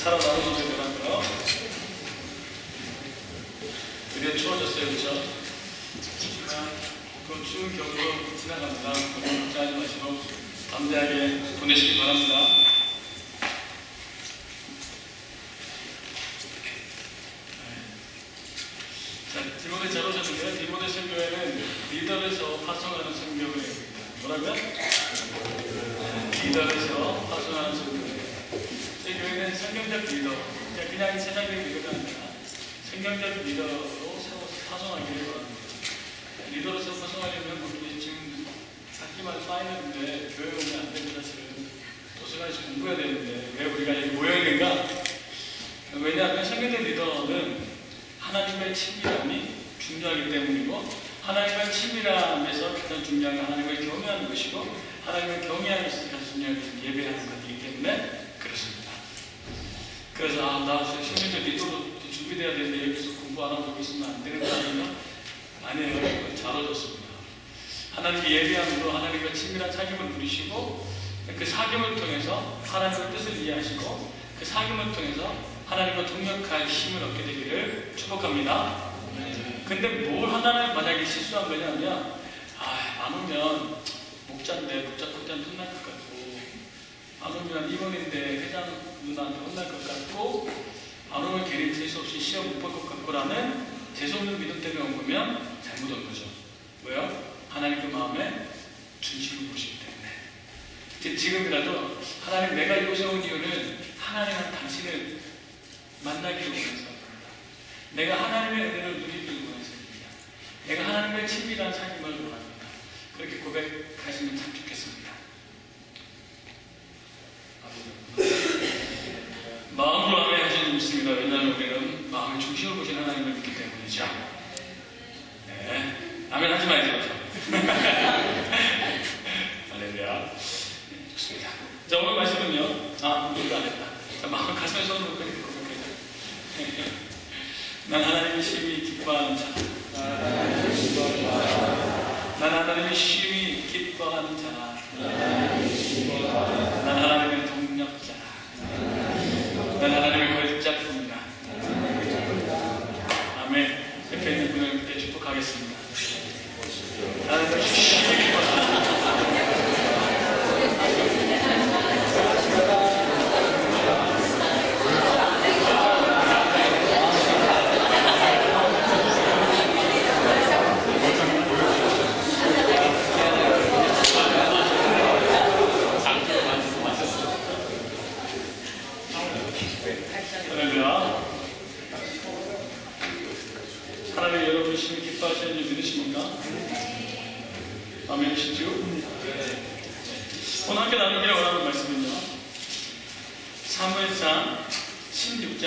살아남으셔야 되나요? 드디어 추워졌어요, 그렇죠? 하지만 그 추운 겨울로 지나갑니다. 너무 걱정하지 마시고 담대하게 보내시기 바랍니다. 자, 디모데 잘 오셨는데요. 디모데 선교회는 리더에서 파송하는 선교회입니다. 뭐라고요? 리더에서 파송하는 선교회. 제 교회는 성경적 리더, 그냥 세상적 리더가 아니라 성경적 리더로 파송하기를 바랍니다. 리더로서 파송하려면 우리 지금 학기마다 쌓이는데 교회 오면 안 됩니다. 사실은 도서관에서 공부해야 되는데 왜 우리가 여기 모여있는가? 왜냐하면 성경적 리더는 하나님의 친밀함이 중요하기 때문이고, 하나님의 친밀함에서 가장 중요한 건 하나님을 경외하는 것이고, 하나님을 경외하는 것이 가장 중요한 것은 예배하는 것이기 때문에 그렇습니다. 그래서 나 성경적 리더로 준비돼야 되는데 여기서 공부 안 하고 있으면 안 되는 거 아닌가? 아니에요. 잘 얻었습니다. 하나님께 예배함으로 하나님과 친밀한 사귐을 누리시고, 그 사귐을 통해서 하나님의 뜻을 이해하시고, 그 사귐을 통해서 하나님과 동역할 힘을 얻게 되기를 축복합니다. 근데 뭘 하나는 만약에 실수한 거냐면, 안 오면 목자인데 목자 코트한테 혼날 것 같고, 안 오면 임원인데 회장 누나한테 혼날 것 같고, 안 오면 괜히 재수없이 시험 못 볼 것 같고라는 재수없는 믿음 때문에 온 거면 잘못 온 거죠. 왜요? 하나님 그 마음에 중심을 보시기 때문에. 지금이라도 하나님, 내가 이곳에 온 이유는 하나님은 당신을 만나기를 원해서입니다. 내가 하나님의 은혜를 누리기를 원해서입니다. 내가 하나님의 친밀한 삶을 원합니다. 그렇게 고백하시면 참 좋겠습니다. 마음으로 아멘 하시는 믿습니다. 왜냐하면 우리는 마음의 중심을 보신 하나님을 믿기 때문이죠. 네, 아멘 하지 말죠. 할렐루야. 좋습니다. 자, 오늘 말씀은요. 우리가 안 했다. 자, 마음 가슴에 손을 놓고 이렇게 고백해요. 난 하나님의 심히 기뻐하는 자. 난 하나님의 심히 기뻐하는 자. 난 하나님의 동력자. 난 하나님의 걸작품이다. 아멘. 옆에 있는 분을 축복하겠습니다. 하나님의 심히 기뻐하는 자. 하나님 여러분 심히 기뻐하시는 줄 믿으십니까? 아멘이시죠? 오늘 함께 나누기를 원하는 말씀은요, 사무엘상 16장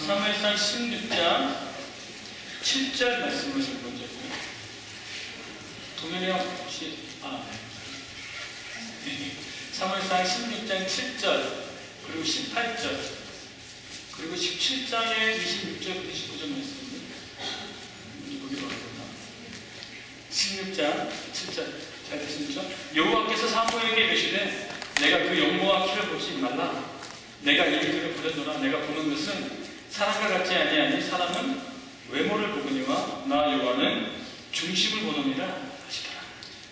사무엘상 16장 7절 말씀을 먼저 동현이 형 혹시 사무엘상 16장 7절 그리고 18절 그리고 17장의 26절부터 19절 말씀입니다. 보기로 하겠습니다. 16장 7절 잘 되십니까? 여호와께서 사무엘에게 이르시되 내가 그 영모와 키를 보지 말라. 내가 이 그를 보려노라. 내가 보는 것은 사람과 같지 아니하니 사람은 외모를 보거니와 나 여호와는 중심을 보느니라 하시더라.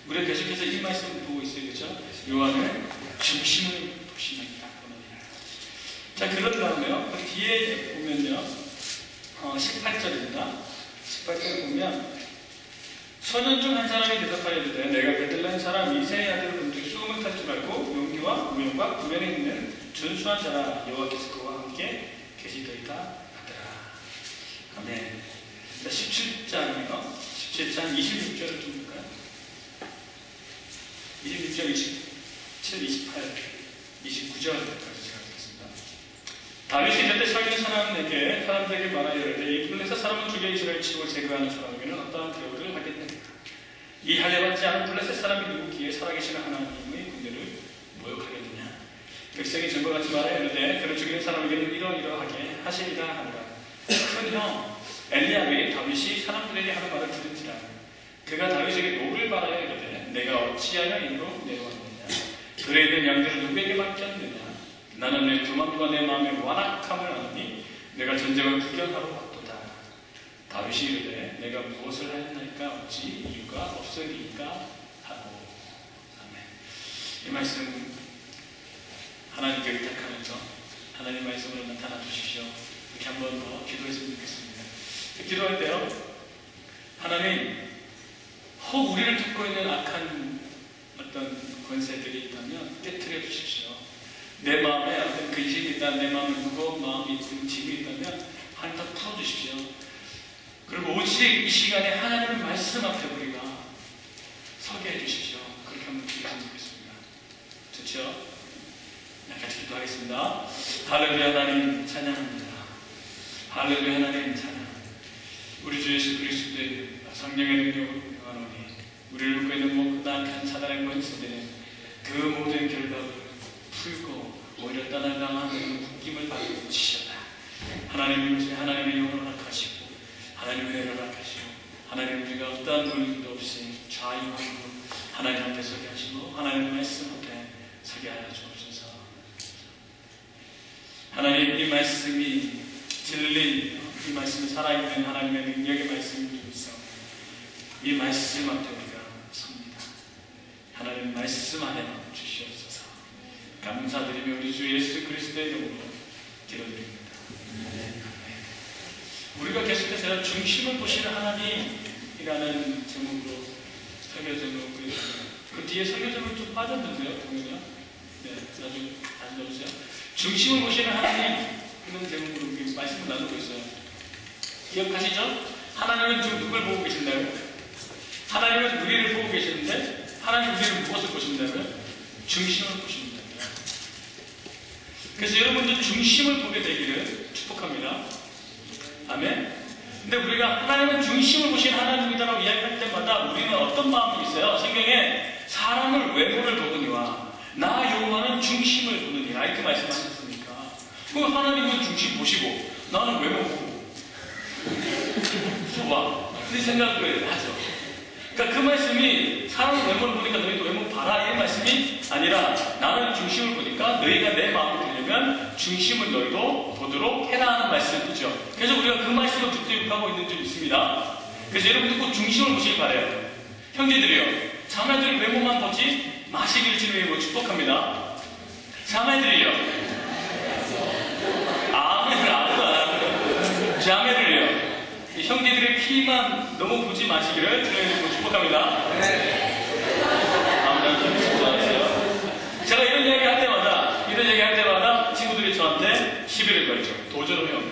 우리가 계속해서 이 말씀을 보고 있어요. 그렇죠? 여호와는 중심을 보시느니라. 자, 그런 다음에요. 그 뒤에 보면요. 18절입니다. 18절을 보면 소년 중 한 사람이 대답하여 이르되 내가 베들레헴 사람 이새의 아들을 본즉 수금을 탈 줄 알고 용기와 우명과 구변에 있는 준수한 자라. 여호와께서 그와 함께 계시더이다 하더라. 아멘. 17장이요. 17장 26절을 좀 볼까요? 26절, 27, 28, 29절까지. 다윗이 이때 서 있는 사람들에게 말하여 이르되 이 블레셋 사람은 죽여 이스라엘 집을 제거하는 사람에게는 어떠한 대우를 하겠느냐. 이 할례받지 않은 블레셋 사람이 누구기에 살아계시는 하나님의 군대를 모욕하겠느냐. 백성이 전과같이 말하여 이르되 그를 죽이는 사람에게는 이러이러하게 하시리라 하니라. 큰 형 엘리압이 다윗이 사람들에게 하는 말을 들은지라. 그가 다윗에게 노를 말하여 이르되 내가 어찌하여 이리로 내려왔느냐. 들에 있는 양들은 누구에게 맡겼느냐? 나는 내 두만과 내 마음의 완악함을 아노니 내가 전쟁을 구경하러 왔도다. 다윗이 이르되 내가 무엇을 하였나이까? 어찌 이유가 없으리까? 하고. 아멘. 이 말씀 하나님께 의탁하면서 하나님 말씀으로 나타나 주십시오. 이렇게 한 번 더 기도했으면 좋겠습니다. 기도할 때요, 하나님, 혹 우리를 듣고 있는 악한 어떤 권세들이 있다면 깨트려 주십시오. 내 마음에 어떤 근심이 있다, 내 마음에 무거운 마음이 있든 짐이 있다면 하나님 다 풀어주십시오. 그리고 오직 이 시간에 하나님의 말씀 앞에 우리가 서게 해주십시오. 그렇게 한번 기도했으면 좋겠습니다. 좋죠? 같이 기도하겠습니다. 할렐루야. 하나님 찬양합니다. 할렐루야. 하나님 찬양. 우리 주 예수 그리스도의 성령의 능력으로 명하노니 우리를 묶고 있는 모든 악한 사단의 권세들은 그 모든 결박을 풀고 오히려 떠나가는 묶임을 받고 치셔라. 하나님의 영을 허락하시고 하나님의 은혜를 허락하시고 하나님 우리가 어떠한 물림도 없이 좌우하고 하나님 앞에 서게 하시고 하나님의 말씀 앞에 서게 하여 주옵소서. 하나님, 이 말씀이 진리, 이 말씀이 살아있는 하나님의 능력의 말씀이면서 이 말씀 앞에 우리가 섭니다. 하나님 말씀 안에 주시옵소서. 감사드리며 우리 주 예수 그리스도의 이름으로 기도드립니다. 우리가 계속해서 중심을 보시는 하나님이라는 제목으로 설교 제목을 그 뒤에 설교 제목이 좀 빠졌는데요, 보면요. 네, 나중에 다시 넣어주세요. 중심을 보시는 하나님, 이런 제목으로 말씀을 나누고 있어요. 기억하시죠? 하나님은 지금 누굴 보고 계신다고요? 하나님은 우리를 보고 계시는데 하나님 우리를 무엇을 보신다고요? 중심을 보신다고요. 그래서 여러분들 중심을 보게 되기를 축복합니다. 아멘. 근데 우리가 하나님은 중심을 보시는 하나님이다라고 이야기할 때마다 우리는 어떤 마음이 있어요? 성경에 사람을 외모를 보느니와 나 여호와는 중심을 보느니라 이렇게 말씀하셨으니까 그 하나님은 중심 보시고 나는 외모 보고 봐. 그 생각을 하죠. 그러니까 그 말씀이 사람의 외모를 보니까 너희도 외모 봐라 이런 말씀이 아니라 나는 중심을 보니까 너희가 내 마음을 보려면 중심을 너희도 보도록 해라 하는 말씀이죠. 그래서 우리가 그 말씀을 득득하고 있는 줄 믿습니다. 그래서 여러분들 꼭 중심을 보시길 바라요. 형제들이요, 자매들 외모만 보지 마시기를 주님의 이름으로 축복합니다. 자매들이요, 아멘을 아무도 안 합니다. 자매들이요, 형제들의 키만 너무 보지 마시기를 주님의 이름으로 축복합니다. 아무튼 축복하세요. 제가 이런 얘기 할 때마다 친구들이 저한테 시비를 걸죠. 도전을 해요.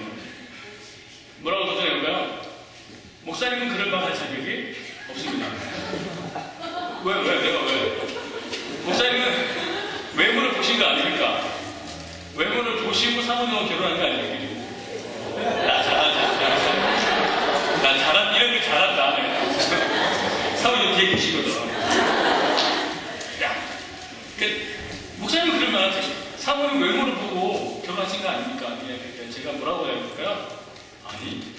뭐라고 도전해볼까요? 목사님은 그럴 만한 자격이 없습니다. 내가 왜? 목사님은 외모를 보신 거 아닙니까? 외모를 보시고 사모님과 결혼한 거 아닙니까? 나 잘한다. 이런 거 잘한다. 사모님 뒤에 계시거든. 야, 목사님은 그럴 만한 자격. 사모님 외모를 보고 결혼하신 거 아닙니까? 제가 뭐라고 해야 될까요? 아니.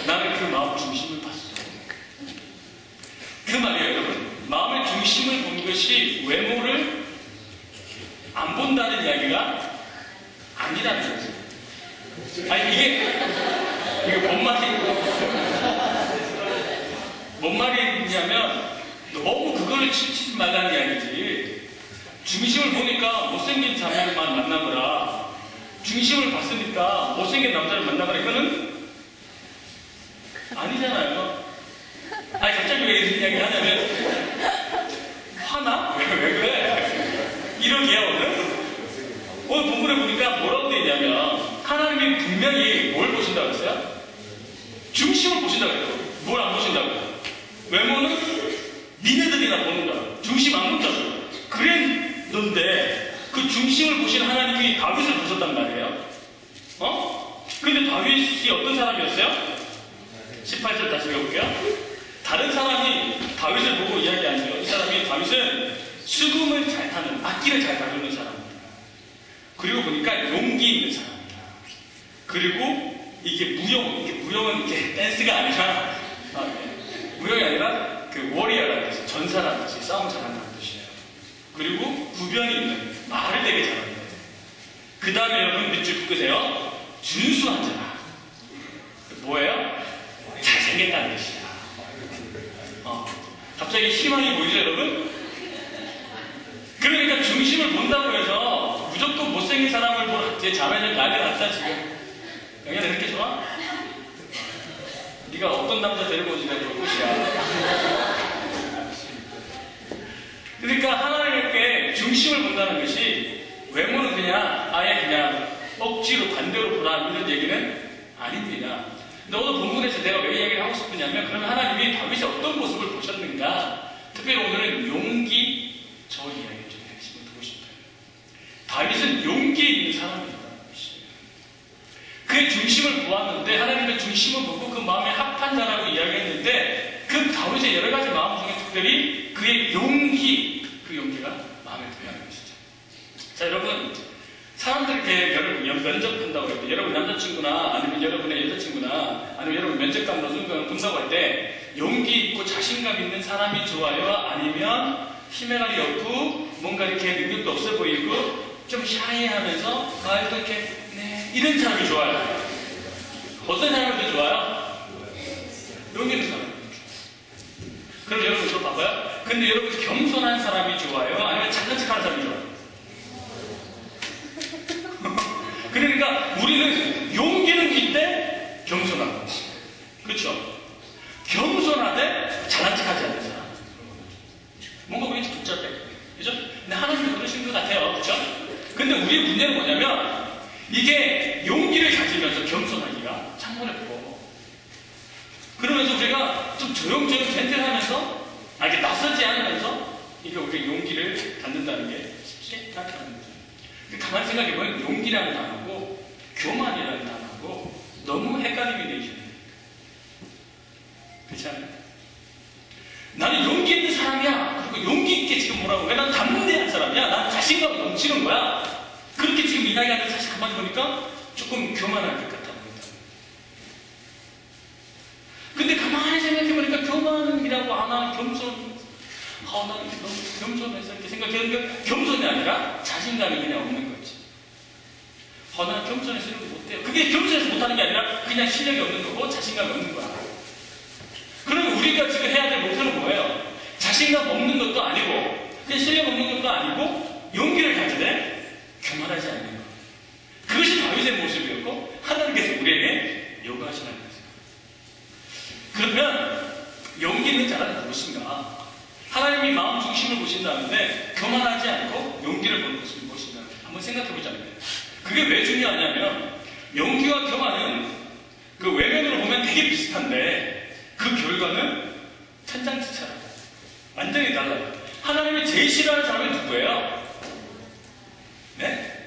나는 그 마음 중심을 봤어. 그 말이에요, 여러분. 마음의 중심을 본 것이 외모를 안 본다는 이야기가 아니라는 거죠. 아니, 이게 뭔 말이냐면, 너무 그거를 치지 말라는 이야기지. 중심을 보니까 못생긴 자매만 만나거라. 중심을 봤으니까 못생긴 남자를 만나거라. 이거는 아니잖아요. 아니, 갑자기 왜 이런 이야기 하냐면, 화나? 왜 그래? 이러기야, 오늘 본문에 보니까 뭐라고 되어 있냐면, 하나님이 분명히 뭘 보신다고 했어요? 중심을 보신다고 했어요. 뭘 안 보신다고? 외모는 니네들이나 보는다. 중심 안 본다고. 그랬는데, 그 중심을 보신 하나님이 다윗을 보셨단 말이에요. 근데 다윗이 어떤 사람이었어요? 18절 다시 읽어볼게요. 다른 사람이 다윗을 보고 이야기하죠. 이 사람이 다윗은 수금을 잘 타는, 악기를 잘 다루는 사람입니다. 그리고 보니까 용기 있는 사람입니다. 그리고 이게 무용은 이게 댄스가 아니라, 무용이 아니라 그 워리어라고 했어요. 전사라는 뜻이 싸움 잘한다는 뜻이에요. 그리고 구변이 있는 말을 되게 잘합니다. 그 다음에 여러분 밑줄 긋으세요. 준수한 자라. 뭐예요? 잘생겼다는 뜻이야. 갑자기 희망이 보이죠 여러분? 그러니까 중심을 본다고 해서 무조건 못생긴 사람을 보러 제 자매들 난리 났다 지금. 영희야 그렇게 좋아? 네가 어떤 남자 데리고 오지 내가 볼 것이야. 그러니까 하나님께 중심을 본다는 것이 외모는 그냥 아예 그냥 억지로 반대로 보라 이런 얘기는 아닙니다. 근데 오늘 본문에서 내가 왜 이야기를 하고 싶으냐면 그러면 하나님이 다윗의 어떤 모습을 보셨는가, 특별히 오늘은 용기 저 이야기를 좀 핵심을 두고 싶어요. 다윗은 용기 있는 사람이었다는 것이에요. 그의 중심을 보았는데 하나님의 중심을 보고 그 마음에 합한 자라고 이야기했는데 그 다윗의 여러 가지 마음 중에 특별히 그의 용기, 그 용기가 마음에 들어하는 것이죠. 자 여러분, 사람들께 여러분 면접한다고 할 때, 여러분 남자친구나 아니면 여러분의 여자친구나 아니면 여러분 면접관으로 누군가를 본다고 할 때 용기 있고 자신감 있는 사람이 좋아요? 아니면 희망이 없고 뭔가 이렇게 능력도 없어 보이고 좀 샤이하면서 말도 이렇게 네 이런 사람이 좋아요? 어떤 사람이 더 좋아요? 용기 있는 사람이 좋아요. 그럼 여러분 저 봐봐요. 근데 여러분 겸손한 사람이 좋아요? 아니면 착한 척하는 사람이 좋아요? 그러니까 우리는 용기는 있대 겸손하고, 그렇죠? 겸손하되 잘난 척하지 않는 사람. 뭔가 우리 복잡해, 그죠? 근데 하나님도 그러신 것 같아요, 그렇죠? 근데 우리의 문제는 뭐냐면 이게 용기를 가지면서 겸손하기가 참 어렵고, 그러면서 우리가 좀 조용조용 젠틀하면서 이렇게 낯설지 않으면서 이게 우리가 용기를 갖는다는 게 쉽지 않답니다. 가만히 생각해보면 용기라는 단어고 교만이라는 단어고 너무 헷갈림이 되죠. 그렇지 않아요? 나는 용기 있는 사람이야. 그리고 용기 있게 지금 뭐라고 해? 난 담대한 사람이야. 난 자신감이 넘치는 거야. 그렇게 지금 이야기하는데 사실 가만히 보니까 조금 교만할 것 같아 보인다. 근데 가만히 생각해보니까 교만이라고 안 하는 겸손, 난 너무 겸손해서 이렇게 생각했는데 겸손이 아니라 자신감이 그냥 없는 거지. 난 겸손해서 이렇게 못해요. 그게 겸손해서 못하는 게 아니라 그냥 실력이 없는 거고 자신감이 없는 거야. 그러면 우리가 지금 해야 될 목표는 뭐예요? 자신감 없는 것도 아니고 그냥 실력 없는 것도 아니고 용기를 가지되 교만하지 않는 거. 그것이 다윗의 모습이었고 하나님께서 우리에게 요구하시는 거예요. 그러면 용기 있는 자는 무엇인가? 하나님이 마음 중심을 보신다는데 교만하지 않고 용기를 보는 것이 무엇인가 한번 생각해 보자면 그게 왜 중요하냐면 용기와 교만은 그 외면으로 보면 되게 비슷한데 그 결과는 천장지차라고 완전히 달라요. 하나님이 제일 싫어하는 사람이 누구예요? 네?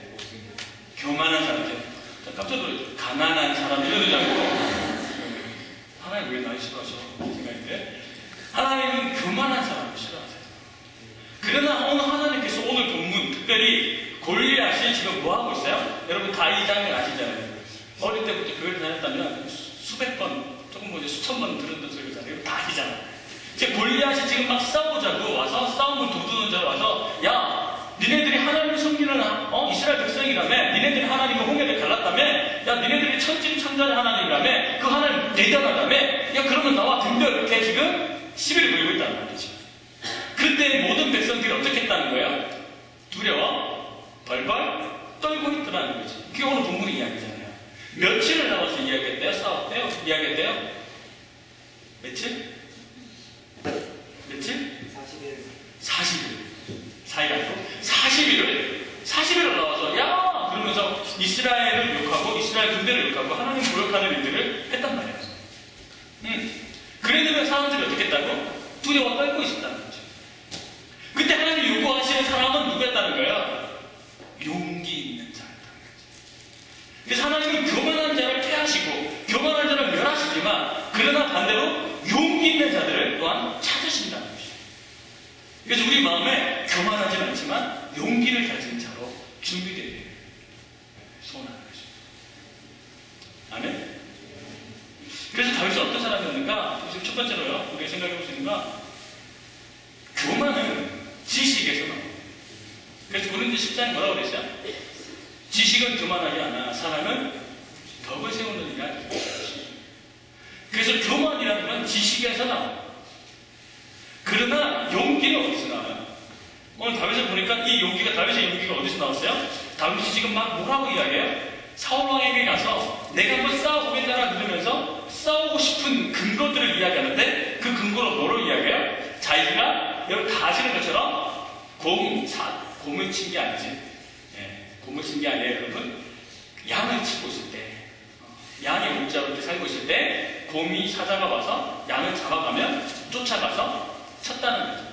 교만한 사람이죠. 깜짝 놀랐어요. 가난한 사람 이러지 않고 하나님 왜 날 싫어하셔? 생각인데 하나님은 교만한 사람을 싫어하세요. 그러나 오늘 하나님께서 오늘 본문 특별히 골리앗이 지금 뭐하고 있어요? 여러분 다 이 장면 아시잖아요. 어릴 때부터 교회를 다녔다면 수백 번, 조금 뭐 이제 수천 번 들었던 소리잖아요. 다 아시잖아요. 이제 골리앗이 지금 막 싸우자고 와서 싸움을 도두는 자로 와서 야 니네들이 하나님을 섬기는 이스라엘 백성이라며 니네들이 하나님의 홍해를 갈랐다며 야 니네들이 천진천자의 하나님이라며 그 하나님 대단하다며 야 그러면 나와 등대 이렇게 지금 시비를 걸고 있다는 말이죠. 그때 모든 백성들이 어떻게 했다는 거예요? 두려워 벌벌 떨고 있더라는 거지. 그게 오늘 본문의 이야기잖아요. 며칠을 나와서 이야기했대요? 싸웠대요? 이야기했대요? 며칠? 며칠? 40일. 4일 아니고 40일을 나와서 야! 그러면서 이스라엘을 욕하고 이스라엘 군대를 욕하고 하나님 모욕하는 일들을 했단 말이에요. 그랬는데 사람들이 어떻게 했다고? 두려워 떨고 있었다는 거죠. 그때 하나님이 요구하시는 사람은 누구였다는 거예요? 용기 있는 자였다는 거죠. 그래서 하나님은 교만한 자를 폐하시고 교만한 자를 멸하시지만 그러나 반대로 용기 있는 자들을 또한 찾으신다는 거죠. 그래서 우리 마음에 교만하진 않지만 용기를 가진 자로 준비되게 소원하는 거죠. 아멘? 그래서 다윗은 어떤 사람이었는가? 지금 첫 번째로요, 우리가 생각해 볼 수 있는 건 그래서 고린도 10장에 뭐라고 그랬어요? 지식은 교만하지 않아 사람은 덕을 세우느니라. 그래서 교만이라는 건 지식에서 나와요. 그러나 용기는 어디서 나와요? 오늘 다윗을 보니까 이 용기가, 다윗의 용기가 어디서 나왔어요? 다윗이 지금 막 뭐라고 이야기해요? 사울왕에게 가서 내가 한번 싸워보겠다라 그러면서 싸우고 싶은 근거들을 이야기하는데 그 근거로 뭐로 이야기해요? 자기가 여러분 다 아시는 것처럼 곰을 친 게 아니지. 곰을 친 게 아니에요, 여러분. 양을 치고 있을 때, 양이 목자로 이렇게 살고 있을 때 곰이 사자가 와서 양을 잡아가면 쫓아가서 쳤다는 거죠.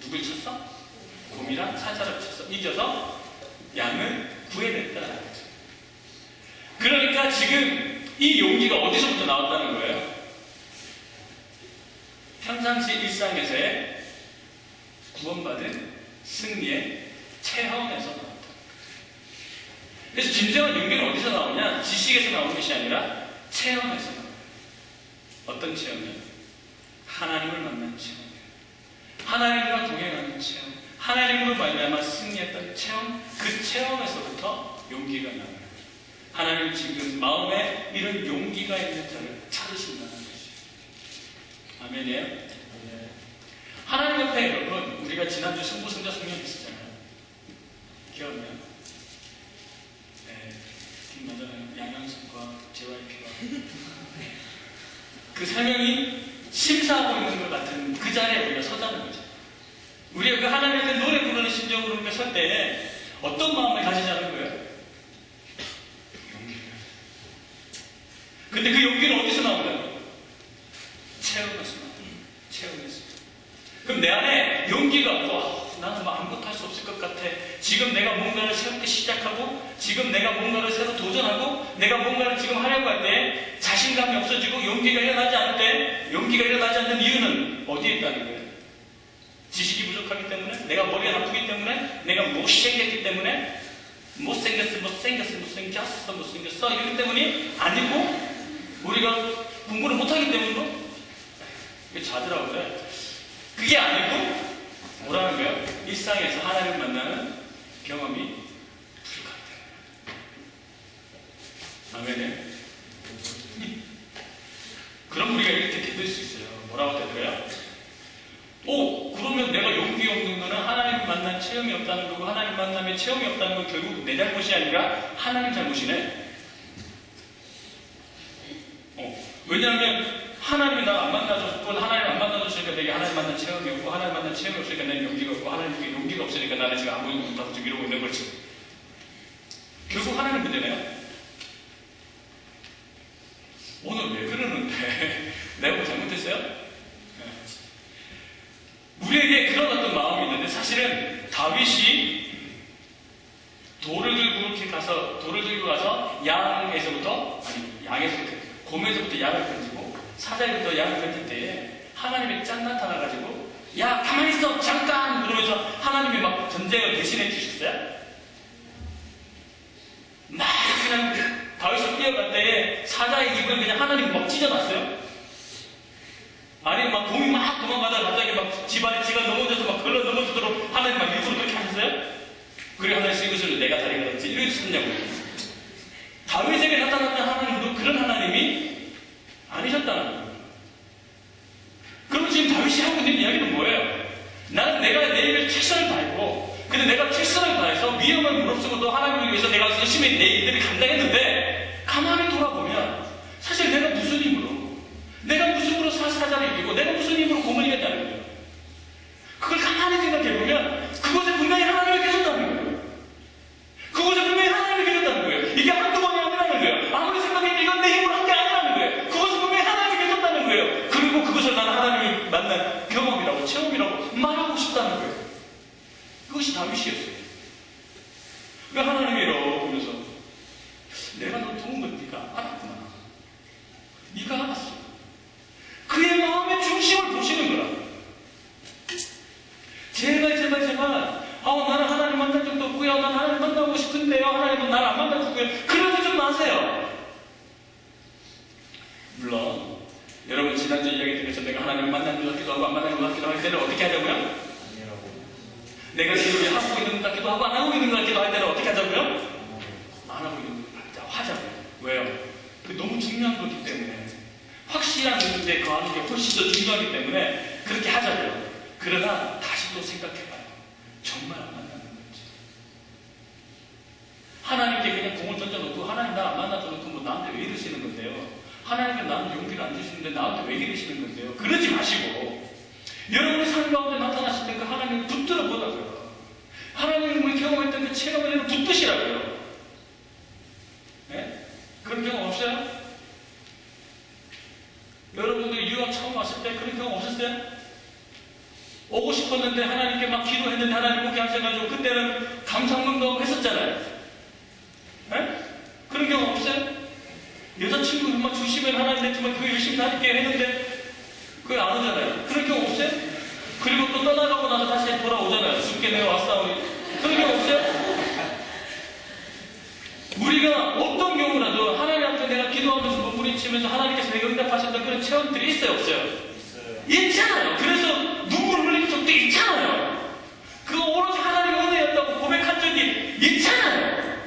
누굴 쳤어? 곰이랑 사자를 쳤어. 이겨서 양을 구해냈다는 거죠. 그러니까 지금 이 용기가 어디서부터 나왔다는 거예요? 평상시 일상에서의 구원받은 승리의 체험에서 나왔다. 그래서 진정한 용기는 어디서 나오냐? 지식에서 나오는 것이 아니라 체험에서 나와요. 어떤 체험이요? 하나님을 만난 체험이에요. 하나님과 동행하는 체험, 하나님으로 말미암아 승리했던 체험, 그 체험에서부터 용기가 나와요. 하나님 지금 마음에 이런 용기가 있는 자를 찾으신다는 것이죠. 아멘이에요? 네. 하나님 앞에 여러분, 우리가 지난주 승부성자 성령 있었잖아요. 기억나요? 네. 기억나잖아요. 양양석과 JYP가 그 세 명이 심사하고 있는 것 같은 그 자리에 우리가 서자는 거죠. 우리가 그 하나님의 노래 부르는 심정으로 우리가 설 때 어떤 마음을 가지자는 거예요? 근데 그 용기는 어디서 나오냐고? 체험에서 나와요. 체험에서. 그럼 내 안에 용기가 없고 나는 뭐 아무것도 할 수 없을 것 같아. 지금 내가 뭔가를 새롭게 시작하고 지금 내가 뭔가를 새로 도전하고 내가 뭔가를 지금 하려고 할 때 자신감이 없어지고 용기가 일어나지 않을 때 용기가 일어나지 않는 이유는 어디에 있다는 거예요? 지식이 부족하기 때문에? 내가 머리가 나쁘기 때문에? 내가 못생겼기 때문에? 못생겼어 이러기 때문이 아니고 우리가 공부를 못하기 때문이고 그게 자더라고요. 그래. 그게 아니고 뭐라는 거예요? 일상에서 하나님을 만나는 경험이 부족하기 때문에. 아멘이에요? 그럼 우리가 이렇게 되돌 수 있어요. 뭐라고 되돌아요? 그러면 내가 용기 없는 거는 하나님 만난 체험이 없다는 거고 하나님 만남에 체험이 없다는 건 결국 내 잘못이 아니라 하나님 잘못이네. 왜냐하면 하나님이 나 안 만나줬고 하나님 안 만나줬으니까 내게 하나님 만난 체험이 없고 하나님 만난 체험이 없으니까 내게 용기가 없고 하나님께 용기가 없으니까 나는 지금 아무것도 못하고 지금 이러고 있는 거지. 결국 하나님 문제네요. 오늘 왜 그러는데 내가 뭐 잘못했어요? 우리에게 그런 어떤 마음이 있는데 사실은 다윗이 돌을 들고 가서 곰에서부터 양을 건지고 사자에부터 양을 건질 때에 하나님의 짠 나타나가지고 야 가만히 있어 잠깐 그러면서 하나님이 막 전쟁을 대신해 주셨어요. 막 그냥 다윗이 뛰어갈 때에 사자의 입을 그냥 하나님이 막 찢어놨어요. 아니 막 곰이 막 도망가다가 갑자기 막 집안에 지가 넘어져서 막 걸러 넘어지도록 하나님 막 일부러 그렇게 하셨어요? 그래 하나님 이것을 내가 다리가 졌지 이러셨냐고요. 다윗에게 나타났던 하나님도 그런 하나님이 아니셨다는 거예요. 그럼 지금 다윗이 하고 있는 이야기는 뭐예요? 나는 내가 내 일을 최선을 다했고 근데 내가 최선을 다해서 위험을 무릅쓰고도 하나님을 위해서 내가 열심히 내 일들을 감당했는데 가만히 돌아보면 사실 내가 무슨 힘으로 사자를 이기고 내가 무슨 힘으로 곰을 이겼다는 거예요. 그걸 가만히 생각해보면 그것에 분명히 하나님을 계셨다는 거예요. 그것에 분명히 하나님을 계셨다는 거예요. 이게 한두 번이 아니라는 거예요. 아무리 생각해도 이건 내 힘으로 한 게 아니라는 거예요. 그것은 분명히 하나님이 계셨다는 거예요. 그리고 그것을 나는 하나님을 만난 경험이라고 체험이라고 말하고 싶다는 거예요. 그것이 다윗이었어요. 그 하나님이 이러고 보면서 내가 너 도운 건 네가 알았구나. 네가 알았어. 그의 마음의 중심을 보시는 거라. 제발 나는 하나님 만난 적도 없고요. 난 하나님 만나고 싶은데요. 하나님은 나를 안 만나주고요. 그러지 좀 마세요. 물론 여러분 지난주 이야기 들으면서 내가 하나님을 만난 것 같기도 하고 안 만난 것 같기도 할 때는 어떻게 하냐고요? 내가 지금 하고 있는 것 같기도 하고 안 하고 있는 것 같기도 할 때는 어떻게 하자고요? 안 하고 있는 것 같자 하자고요. 왜요? 그 너무 중요한 거기 때문에 확실한 의미에 거하는 게 훨씬 더 중요하기 때문에 그렇게 하자고요. 그러나 다시 또 생각해봐요. 정말 안 만나는 건지. 하나님께 그냥 공을 던져놓고 하나님 나 안 만나줘놓고 뭐 나한테 왜 이러시는 건데요? 하나님은 나는 용기를 안 주시는데 나한테 왜 이러시는 건데요? 그러지 마시고 여러분의 삶 가운데 나타나실 때 그 하나님을 붙들어 보라고요. 하나님을 경험했던 그 체험을 붙드시라고요. 네? 그런 경험 없어요? 여러분들 유학 처음 왔을 때 그런 경험 없었어요? 오고 싶었는데 하나님께 막 기도했는데 하나님 오게 하셔가지고 그때는 감상문도 했었잖아요. 네? 그런 경험 없어요? 여자친구 정말 주시면 하나님 정말 그 열심히 다닐게 했는데 그게 안 오잖아요. 그런 경험 없어요? 그리고 또 떠나가고 나서 다시 돌아오잖아요. 죽게 내가 왔사오니. 그런 경험 없어요? 우리가 어떤 경우라도 하나님 앞에 내가 기도하면서 몸부림치면서 하나님께서 내가 응답하셨던 그런 체험들이 있어요, 없어요? 있잖아요. 그래서 눈물 흘린 적도 있잖아요. 그거 오로지 하나님의 은혜였다고 고백한 적이 있잖아요.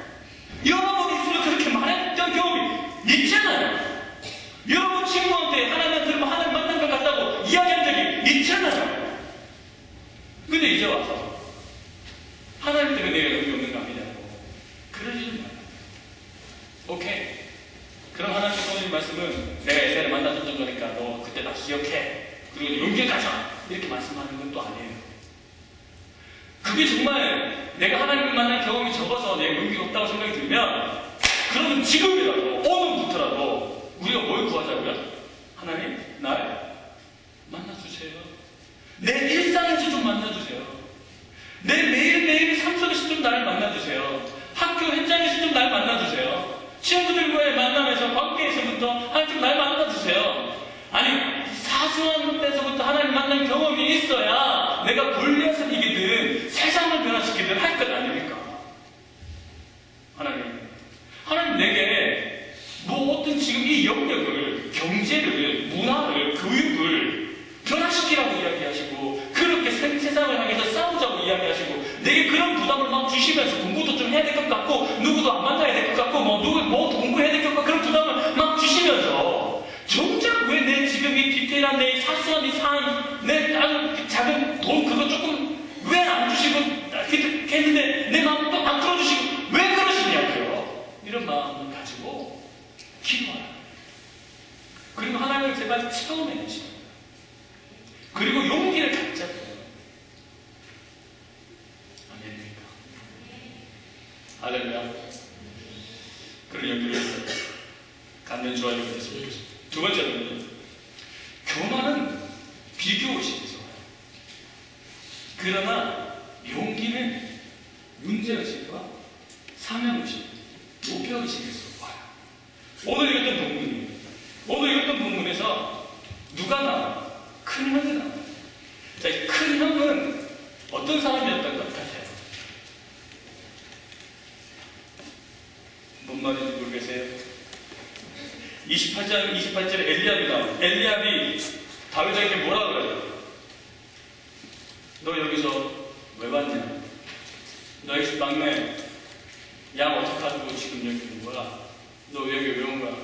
여러분 입술로 그렇게 말했던 경험이 있잖아요. 여러분 친구한테 하나님 만난 것 같다고 이야기한 적이 있잖아요. 근데 이제 와서 하나님 때문에 내가 여기 없는 거 아니냐고 그러지 마요. 오케이. 그럼 하나님께서 오늘 말씀은 내가 예전에 만나줬던 거니까 너 그때 나 기억해. 그리고 용기 가져. 이렇게 말씀하는 건 또 아니에요. 그게 정말 내가 하나님을 만난 경험이 적어서 내가 용기가 없다고 생각이 들면 그러면 지금이라도 오늘부터라도 우리가 뭘 구하자고요? 하나님 날 만나주세요. 내 일상에서 좀 만나주세요. 내 매일매일 삶 속에서 좀 나를 만나주세요. 학교 현장에서 좀 날 만나주세요. 친구들과의 만남에서 관계에서부터 좀 날 만나주세요. 아니 사소한 데서부터 하나님 만난 경험이 있어야 내가 골리앗을 이기든 세상을 변화시키든 할 것 아닙니까? 하나님 내게 뭐 어떤 지금 이 영역을 경제를 문화를 교육을 변화시키라고 이야기하시고 그렇게 세상을 향해서 싸우자고 이야기하시고 내게 그런 부담을 막 주시면서 공부도 좀 해야 될 것 같고 누구도 안 만나야 될 것 같고 뭐 공부해야 될 것 같고 그런 부담을 막 주시면서 정작 왜 내 지금 이 디테일한 내 사소한 이 사안 내 아주 작은 돈 그거 조금 왜 안 주시고 했는데 내 마음 또 안 풀어주시고 왜 그러시냐고요. 이런 마음을 가지고 기도하라. 그리고 하나님을 제발 체험해내시고 그리고 용기를 갖자고요. 아멘입니까? 할렐루야. 그런 용기를 갖는 주와 여러분 됐으면 좋겠습니다. 두 번째로는 교만은 비교의식에서 와요. 그러나 용기는 문제의식과 사명의식, 목표의식에서 와요. 오늘 읽었던 본문입니다. 오늘 읽었던 본문에서 누가 나와요? 큰 형이 나와요. 자, 이 큰 형은 어떤 사람이었던 것 같아요? 뭔 말인지 모르겠어요? 28절에 엘리압이 나와요. 엘리압이 다윗에게 뭐라 그래요? 너 여기서 왜 왔냐? 너희 집 막내 양 어떡하고 지금 여기 온 거야? 너 여기 왜 온 거야?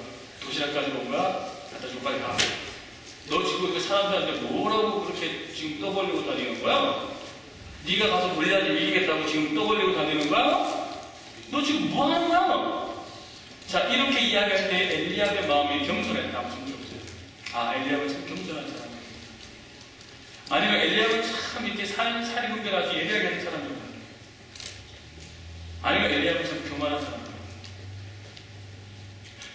도시락 가지고 온 거야? 갖다 줘 빨리 가. 너 지금 그 사람들한테 뭐라고 그렇게 지금 떠벌리고 다니는 거야? 네가 가서 골리앗을 이기겠다고 지금 떠벌리고 다니는 거야? 너 지금 뭐 하는 거야? 자, 이렇게 이야기할 때 엘리압의 마음이 겸손했다. 무슨 줄 없어요? 엘리압은 참 겸손한 사람이에요. 아니면 엘리압은 참 이렇게 사리분별하지 예리하게 하는 사람이에요. 아니면 엘리압은 참 교만한 사람이에요.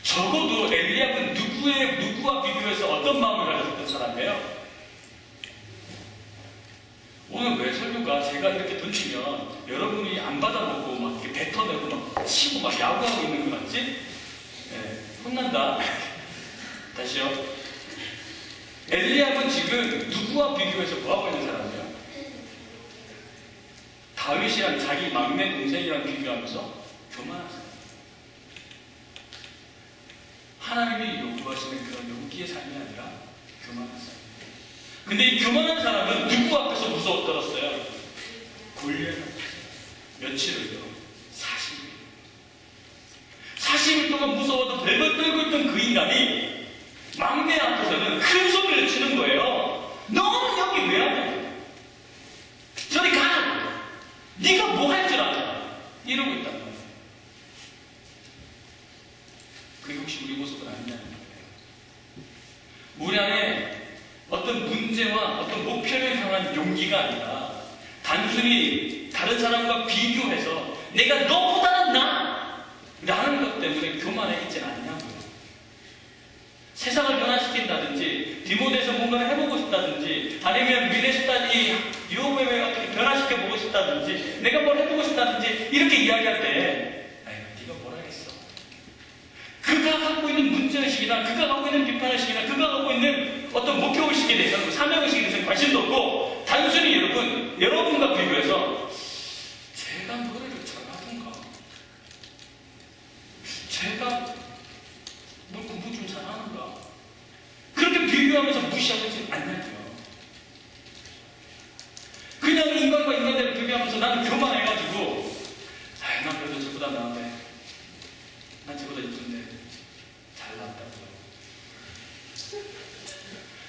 적어도 엘리압은 누구와 비교해서 어떤 마음을 가졌던 사람이에요? 오늘 왜 설교가 제가 이렇게 던지면 여러분이 안 받아보고 막 이렇게 뱉어내고 막 치고 막 야구하고 있는 거 맞지? 네, 혼난다. 다시요. 엘리압은 지금 누구와 비교해서 뭐하고 있는 사람이에요? 다윗이랑 자기 막내 동생이랑 비교하면서 교만한 사람. 하나님이 요구하시는 그런 용기의 삶이 아니라 교만한 삶. 근데 이 교만한 사람은 누구 앞에서 무서워 떨었어요? 골리앗 며칠을요? 40일. 40일 동안 무서워도 벌벌 떨고 있던 그 인간이 막내 앞에서는 큰 소리를 치는 거예요. 너는 여기 왜 하냐? 저리 가! 네가 뭐 할 줄 아냐? 이러고 있단 말이에요. 그게 혹시 우리 모습은 아니냐는 거예요. 우리 안에 어떤 문제와 어떤 목표를 향한 용기가 아니라 단순히 다른 사람과 비교해서 내가 너보다는 나! 라는 것 때문에 교만해 있지 않냐고요. 세상을 변화시킨다든지 디모데에서 뭔가를 해보고 싶다든지 아니면 미래스타디 유오웹에 어떻게 변화시켜보고 싶다든지 내가 뭘 해보고 싶다든지 이렇게 이야기할 때 네가 뭘 하겠어. 그가 갖고 있는 문제의식이나 그가 갖고 있는 비판의식이나 그가 갖고 있는 어떤 목표의식에 대해서는 사명의식에 대해서는 관심도 없고 단순히 여러분과 비교해서 제가 노래를 잘하던가 제가 뭘 공부 좀 잘하는가 그렇게 비교하면서 무시하고 있지 않냐고요. 그냥 인간과 인간대로 비교하면서 나는 교만해가지고 난 그래도 저보다 나은데 난 저보다 이쁜데 잘났다고요.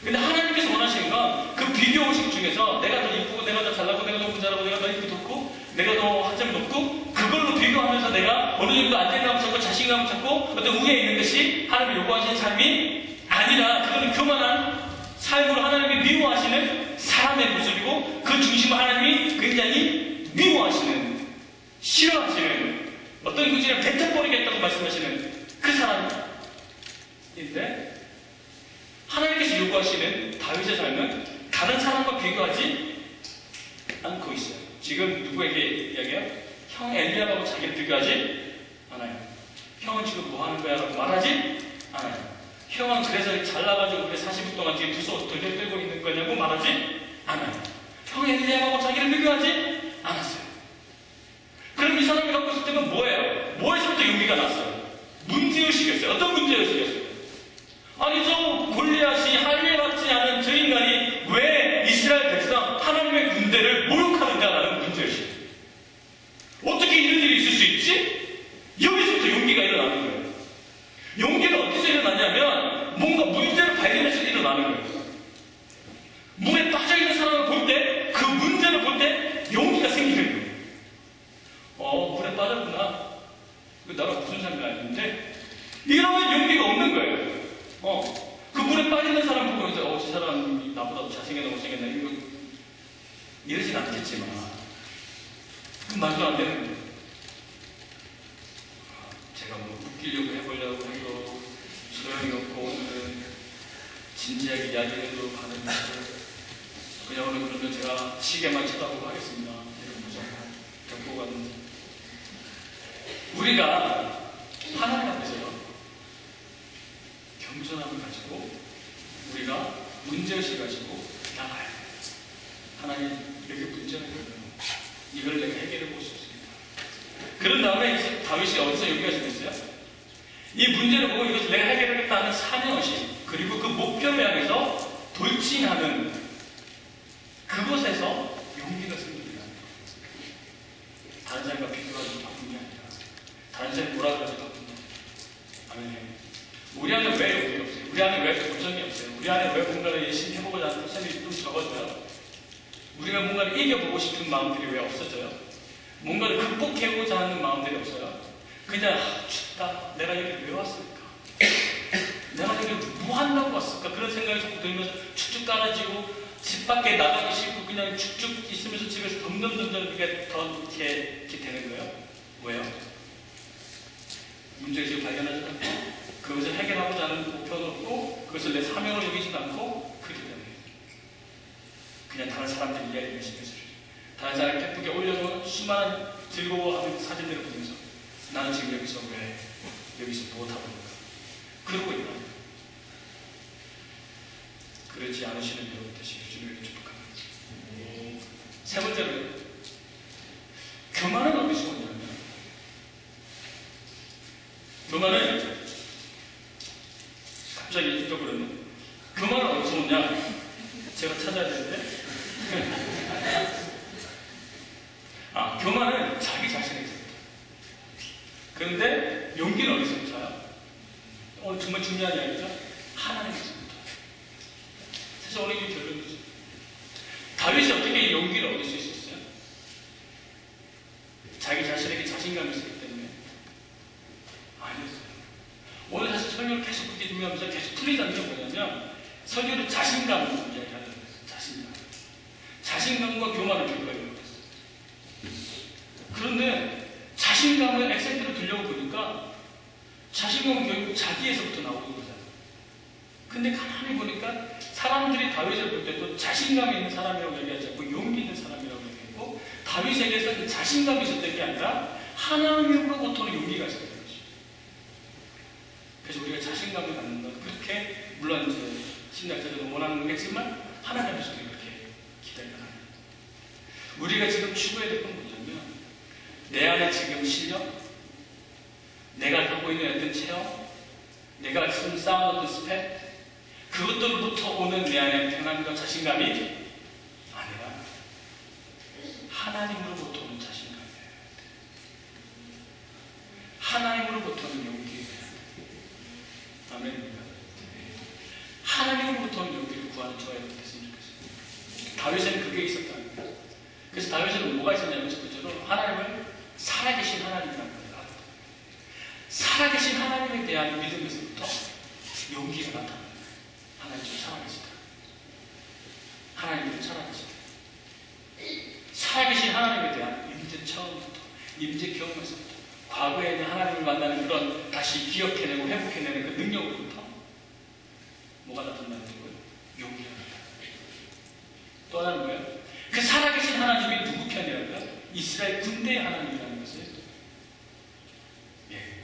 근데 하나님께서 원하시는 건 그 비교의식 중에서 내가 더 이쁘고 내가 더 잘나고 내가 더 부자라고 내가 더 인기 좋고 내가 더 학점이 높고 그걸로 비교하면서 내가 어느 정도 안정감을 찾고 자신감을 찾고 어떤 우위에 있는 것이 하나님이 요구하시는 삶이 아니라 그거는 교만한 삶으로 하나님이 미워하시는 사람의 모습이고 그 중심을 하나님이 굉장히 미워하시는 싫어하시는 어떤 구질을 뱉어버리겠다고 말씀하시는 그 사람인데 하나님께서 요구하시는 다윗의 삶은 다른 사람과 비교하지 않고 있어요. 지금 누구에게 이야기해요? 형 엘리야하고 자기를 비교하지 않아요. 형은 지금 뭐 하는 거야? 라고 말하지 않아요. 형은 그래서 잘나가지고 그래 40일 동안 뒤에 두서 덜덜 떨고 있는 거냐고 말하지 않아요. 형 엘리야하고 자기를 비교하지 않았어요. 그럼 이 사람이 갖고 있을 때는 뭐예요? 뭐에서부터 용기가 났어요? 문제의식이었어요. 어떤 문제의식이었어요? 아니 저 골리앗이 할례받지 않은 저 인간이 왜 이스라엘 백성 하나님의 군대를 모욕하는가라는 문제의식. 어떻게 이런 일이 있을 수 있지? 여기서부터 용기가 일어나는 거예요. 용기는 어디서 일어나냐면 뭔가 문제를 발견해서 일어나는 거예요. 물에 빠져있는 사람을 볼 때 그 문제를 볼 때 용기가 생기는 거예요. 물에 빠졌구나. 나랑 무슨 상관인데 이러면 용기가 없는 거예요. 그 물에 빠지는 사람 보고 이제 저 사람이 나보다 잘생겼나 못생겼나 이러진 않겠지만 그 말도 안 되는 거예요. 제가 뭐 웃기려고 해보려고 해도 소용이 없고 오늘은 진지하게 이야기해도 반응이 없고 그냥 오늘 그러면 제가 시계만 쳐다보고 하겠습니다. 이런 무서운 겪고 갔는데 우리가 하나님 앞에서요 겸손함을 가지고 우리가 문제의식을 가지고 나가야 돼요. 하나님 여기 문제가 있거든요. 이걸 내가 해결해 볼 수 있습니다. 그런 다음에 다윗이 어디서 여기까지 됐어요? 이 문제를 보고 이것을 내가 해결하겠다는 사명의식 그리고 그 목표를 향해서 돌진하는 그곳에서 용기가 생깁니다. 다른 사람과 비교하지 바쁜 게 아니라 다른 사람이 뭐라 그러지 바쁜 게 아니라 아멘. 우리 안에 왜 용기가 없어요? 우리 안에 왜 도전이 없어요? 우리 안에 왜 뭔가를 열심히 해보고자 하는 사람이 좀 적어져요? 우리가 뭔가를 이겨보고 싶은 마음들이 왜 없어져요? 뭔가를 극복해보자 하는 마음들이 없어요? 그냥 춥다. 내가 여기 왜 왔을까? 내가 여기 뭐 한다고 왔을까? 그런 생각이 자꾸 들면서 축축 깔아지고 집 밖에 나가기 싫고 그냥 축축 있으면서 집에서 덤덤덤덤 이게 더 이렇게 되는 거예요? 왜요? 문제의식을 발견하지 않고 그것을 해결하고자 하는 목표도 없고 그것을 내 사명으로 여기지도 않고 그렇게 되는 거예요. 그냥 다른 사람들 이야기를 열심히 해서 다른 사람이 예쁘게 올려놓은 수많은 즐거워하는 사진들을 보면서 나는 지금 여기서 왜 여기서 뭐 하고 있는가 그러고 있나. 그렇지 않으시는 여러분 되시길 주님을 축복합니다. 세 번째로 교만은 어디서 오냐면 교만은 갑자기 잊어버렸네. 교만은 어디서 오냐? 제가 찾아야 되는데 교만은 자기 자신에서부터. 그런데 용기는 어디서부터요? 오늘 정말 중요한 이야기죠. 하나님에서부터. 사실 오늘 이 결론이죠. 다윗이 어떻게 이 용기를 얻을 수 있었어요? 자기 자신에게 자신감이 있었기 때문에? 아니었어요. 오늘 사실 설교를 계속 그렇게 준비하면서 계속 풀리자는 게 뭐냐면 설교를 자신감을 이야기하는 거예요. 자신감. 자신감과 교만을 교육하려고 했어요. 그런데 자신감을 엑센트로 두려고 보니까 자신감은 결국 자기에서부터 나오는 거잖아요. 근데 가만히 보니까 사람들이 다윗을 볼 때도 자신감이 있는 사람이라고 얘기하지 않고 용기 있는 사람이라고 얘기했고 다윗에게서 자신감이 있었던 게 아니라 하나님으로부터는 용기가 있었던 거죠. 그래서 우리가 자신감을 갖는 건 그렇게 물론 이제 심리학자들은 원하는 거겠지만 하나님께서도 그렇게 기대가 합니다. 우리가 지금 추구해야 될 건 뭐냐면 내 안에 지금 실력, 내가 갖고 있는 어떤 체험, 내가 지금 쌓아놓은 스펙, 그것들로부터 오는 내 안의 편함과 자신감이 아니라 하나님으로부터 오는 자신감이에요. 하나님으로부터 오는 용기예요. 아멘입니다. 하나님으로부터 오는 용기를 구하는 저와 여러분 됐으면 좋겠어요. 다윗에는 그게 있었다는 거예요. 그래서 다윗에는 뭐가 있었냐면 첫 번째로 하나님을 살아계신 하나님이라는 거예요. 살아계신 하나님에 대한 믿음에서부터 용기가 나타납니다. 하나님 좀 살아계시다. 하나님 좀 살아계시다. 살아계신 하나님에 대한 임재 처음부터, 임재 경험에서부터, 과거에 있는 하나님을 만나는 그런 다시 기억해내고 회복해내는 그 능력으로부터 뭐가 나타나는 거예요? 용기가 나타납니다. 또 하나는 뭐예요? 그 살아계신 하나님이 누구 편이랄까요? 이스라엘 군대의 하나님이라는 것을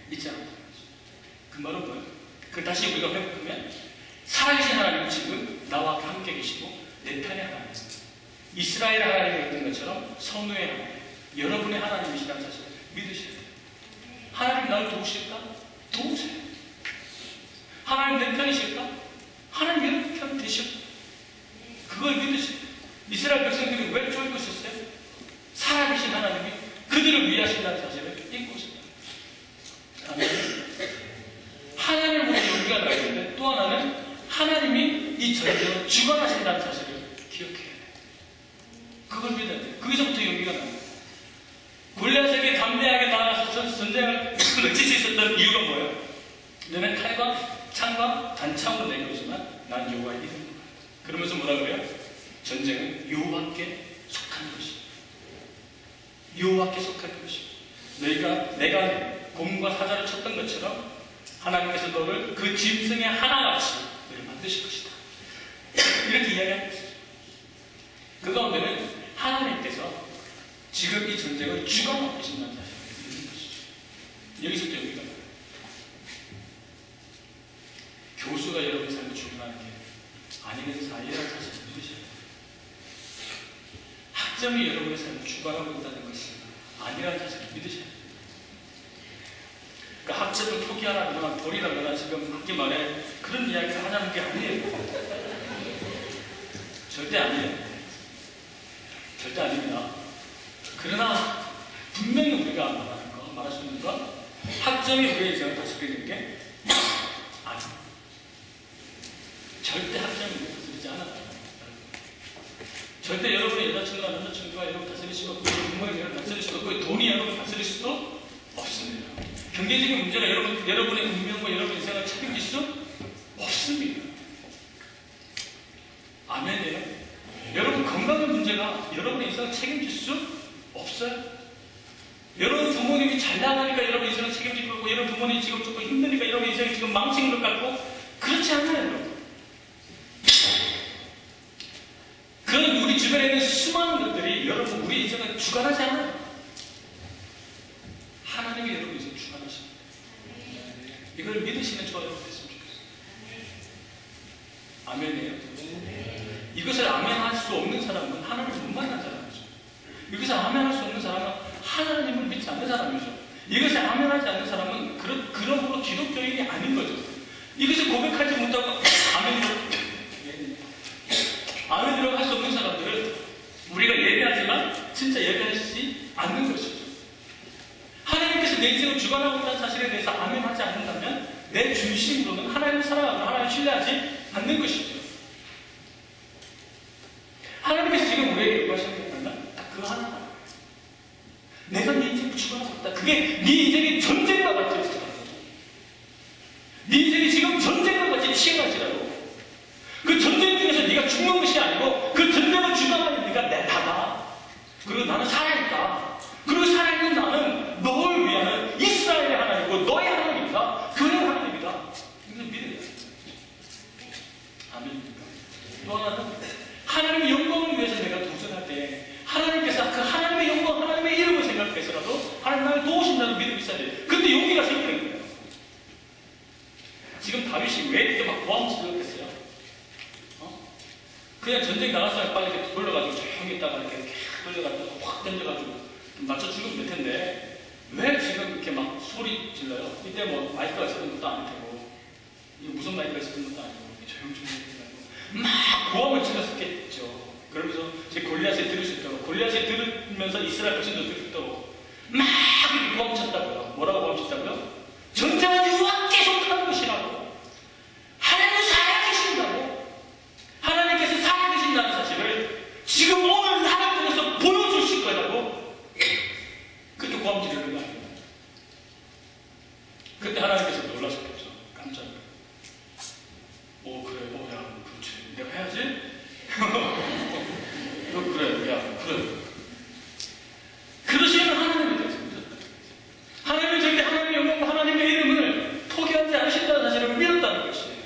믿지 않았다는 거죠. 그 말은 뭐예요? 그 다시 우리가 회복하면 살아계신 하나님은 지금 나와 함께 계시고 내 편의 하나님이십니다. 이스라엘 하나님이었던 것처럼 선우의 하나님, 여러분의 하나님이시라는 사실을 믿으셔야 돼요. 하나님 나를 도우실까? 도우세요. 하나님 내 편이실까? 하나님 여러분 편 되셔. 그걸 믿으세요. 이스라엘 백성들이 왜 쫄고 있었어요? 살아계신 하나님이 그들을 위하신다는 사실을 잊고 있었다. 하나님을 보고 용기가 나야 되는데 또 하나는 하나님이 이 전쟁을 주관하신다는 사실을 기억해야 돼요. 그걸 믿어야 돼요. 거기서부터 용기가 나요. 골리앗에게 담대하게 나아가서 전쟁을 외칠 수 있었던 이유가 뭐예요? 너는 칼과 창과 단창으로 내려오지만 난 여호와의 이름으로 간다. 그러면서 뭐라 그래요? 전쟁은 여호와께 속한 것이. 여호와께 속한 것이. 내가 곰과 사자를 쳤던 것처럼 하나님께서 너를 그 짐승의 하나같이 너를 만드실 것이다. 이렇게 이야기하고 있어요. 그 가운데는 하나님께서 지금 이 전쟁을 주관하고 계신다는 사실을 믿는 것이죠. 여기서부터 여기가 나요. 교수가 여러분의 삶을 주관하는 게 아니는 사이라는 사실을 믿으셔야 돼요. 학점이 여러분의 삶을 주관하고 있다는 것이 아니라는 사실을 믿으셔야 돼요. 그러니까 학점을 포기하라거나 버리라거나 지금 학기 말에 그런 이야기를 하자는 게 아니에요. 절대 아니에요. 절대 아닙니다. 그러나 분명히 우리가 말할 수 있는 건 학점이 우리의 인생을 다스리는 게 아니에요. 절대 학점이 우리를 다스리지 않아요. 절대 여러분의 여자친구나 남자친구가 여러분 다스릴 수도 없고 부모님 여러분 다스릴 수도 없고 돈이 여러분 다스릴 수도 없습니다. 경제적인 문제가 여러분의 운명과 여러분의 인생을 책임질 수 없습니다. 아멘이에요. 여러분 건강의 문제가 여러분의 인생을 책임질 수 없어요. 여러분 부모님이 잘 나가니까 여러분 인생을 책임질 거고 여러분 부모님이 지금 조금 힘드니까 여러분 인생이 지금 망치는 것 같고 그렇지 않아요. 여러분. 그런 우리 주변에 있는 수많은 것들이 여러분 우리 인생을 주관하지 않아요. 하나님이 여러분 인생을 주관하십니다. 이걸 믿으시는 저와 여러분 됐으면 좋겠어요. 아멘이에요. 이것을 아멘할 수 없는 사람은 하나님을 못 만난 사람이죠. 이것을 아멘할 수 없는 사람은 하나님을 믿지 않는 사람이죠. 이것을 아멘하지 않는 사람은 그러므로 기독교인이 아닌 거죠. 이것을 고백하지 못하고 아멘이라고 할 수 없는 사람들은 우리가 예배하지만 진짜 예배하지 않는 것이죠. 하나님께서 내 인생을 주관하고 있다는 사실에 대해서 아멘하지 않는다면 내 중심으로는 하나님을 사랑하고 하나님을 신뢰하지 않는 것이죠. 하나님께서 지금 우리에게 요구하시는 게 뭐냐면 딱 그거 하나만. 내가 네 인생을 주관하고 있다. 그게 네 인생의 전쟁과 같이 있어. 네 인생이 지금 전쟁과 같이 치열할지라도 그 전쟁 중에서 네가 죽는 것이 아니고 그 전쟁을 주관하는 네가 내 나다. 그리고 나는 살아있다. 그리고 살아있는 나는 너를 위하는 이스라엘의 하나님이고 너의 하나님이다. 그의 하나님이다. 이거 믿어야 돼. 아멘. 또 하나는 하나님의 영광을 위해서 내가 도전할 때 하나님께서 그 하나님의 영광, 하나님의 이름을 생각해서라도 하나님 나를 도우신다는 믿음이 있어야 돼. 근데 용기가 생기는 거예요. 지금 다윗이 왜 이렇게 막 고함치려고 했어요? 그냥 전쟁 나갔으면 빨리 이렇게 돌려가지고 조용히 있다가 이렇게 돌려가지고 확 던져가지고 맞춰 죽으면 될 텐데 왜 지금 이렇게 막 소리 질러요? 이때 뭐 마이크가 있었던 것도 아닐 테고 무슨 마이크가 있었던 것도 아니고 조용조용히 막 고함을 질렀었겠죠. 그러면서 제 골리앗에 들을 수 있다고 골리앗에 들으면서 이스라엘 백성도 들을 수 있다고 막 고함 쳤다고요. 뭐라고 고함 쳤다고요? 전쟁은 유아 계속하는 것이라고. 하나님은 살아계신다고. 하나님께서 살아계신다는 사실을 지금 오늘 나를 통해서 보여주실 거라고. 그렇게 고함 지르는 거 아닙니다. 그때 하나님께서 놀라셨겠죠. 깜짝 놀라. 오 그래, 야 그렇지. 내가 해야지. 그래, 야 그래. 그러시면 하나님이 되십니다. 하나님은 절대 하나님의 영광과 하나님의 이름을 포기하지 않으신다는 사실을 믿었다는 것이에요.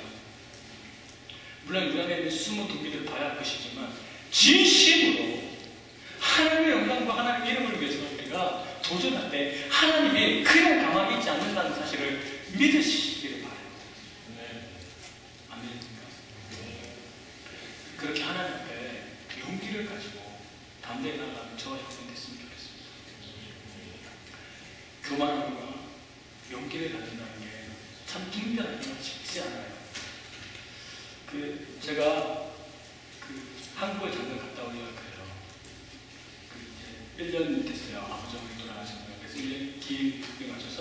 물론 그 안에 있는 숨은 도끼를 봐야 할 것이지만 진심으로 하나님의 영광과 하나님의 이름을 위해서 우리가 도전할 때 하나님이 그냥 가만히 있지 않는다는 사실을 믿으시기를 바라요. 아멘입니까? 그렇게 하나님 앞에 용기를 가지고 담대히 나아가는 저와 여러분 됐으면 좋겠습니다. 교만함과 용기를 가진다는 게 참 특별하지만 쉽지 않아요. 제가 한국에 잠깐 갔다 오려고 해요. 이제 1년 됐어요. 아버지 어머니 돌아가신 거예요. 그래서 1년 기획에 맞춰서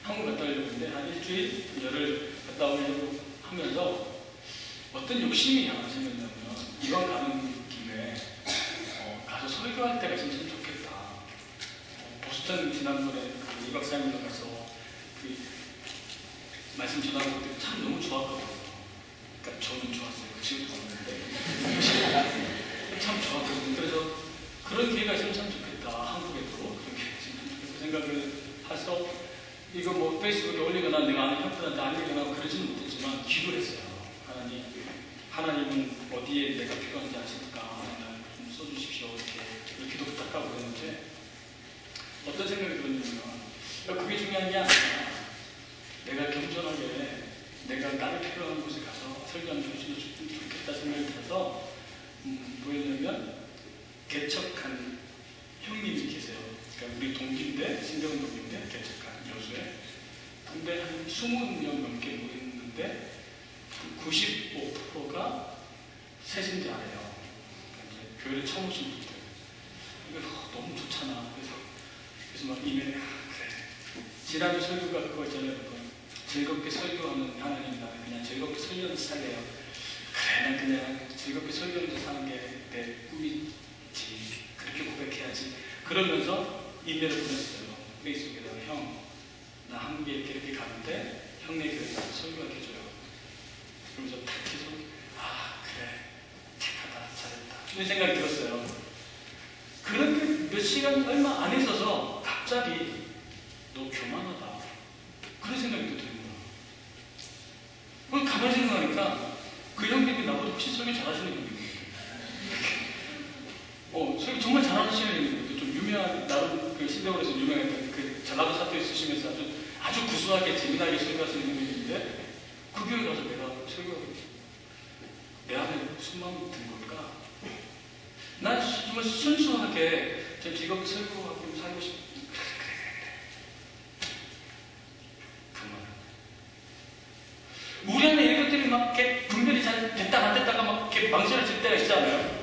한국 갔다 오려고 했는데 한 일주일 열흘 갔다 오려고 하면서 어떤 욕심이 생겼냐면 이왕 가는 김에 가서 설교할 때가 있으면 참 좋겠다. 보스턴 지난번에 그 2박 3일로 가서 말씀 전하고 그때 참 너무 좋았거든요. 그러니까 저는 좋았어요. 그 친구도 좋았는데 참 좋았거든요. 그래서 그런 기회가 있으면 참 좋겠다. 한국에도 그런 기회가 있으면 좋겠다. 생각을 해서 이거 뭐 페이스북에 올리거나 내가 아는 형들한테 알리거나 그러지는 못했지만 기도를 했어요. 하나님은 어디에 내가 필요한지 아십니까? 하나님 좀 써주십시오. 이렇게 기도 부탁하고 그랬는데 어떤 생각이 들었냐면 그게 중요한 게 아니라 내가 겸손하게 내가 나를 필요한 곳에 가서 설교하면 좋겠다 생각이 들어서 뭐였냐면 개척한 형님이 계세요. 그러니까 우리 동기인데 신경 동기인데 개척한 여수에 근데 한 20명 넘게 모였는데 95%가 세신자예요. 그러니까 교회를 처음 오신 분들. 이거 너무 좋잖아. 그래서 막 이메일에 그래. 지난주 설교가 그거 있잖아요. 즐겁게 설교하는 하나님 나는 그냥 즐겁게 설교하면서 살래요. 그래 난 그냥 즐겁게 설교하면서 사는 게 내 꿈이지. 그렇게 고백해야지. 그러면서 이메일을 보냈어요. 페이스북에다가 형, 나 한국에 이렇게 가는데 형네 교회에 가서 설교하게 해줘요. 그러면서 탁 계속 그래 착하다 잘했다 이런 생각이 들었어요. 그런데 몇 시간 얼마 안 있어서 갑자기 너 교만하다 그런 생각이 또 드는 거야. 가만히 생각하니까 그 형님이 나보다 훨씬 설교 잘하시는 형님이에요. 설교 정말 잘하시는 형님이에요. 좀 유명한 나름 그 신대원에서 유명했던 그 전라도 사투리 쓰시면서 아주 구수하게 재미나게 설교하시는 형님인데 그 교회 가서 내가 설교하고 내 안에 무슨 마음이 든 걸까? 난 정말 순수하게 좀 즐겁게 설교하고 살고 싶어. 그만. 우리 안에 이런 것들이 막 이렇게 분별이 잘 됐다 안 됐다가 막 이렇게 망설여질 때가 있잖아요.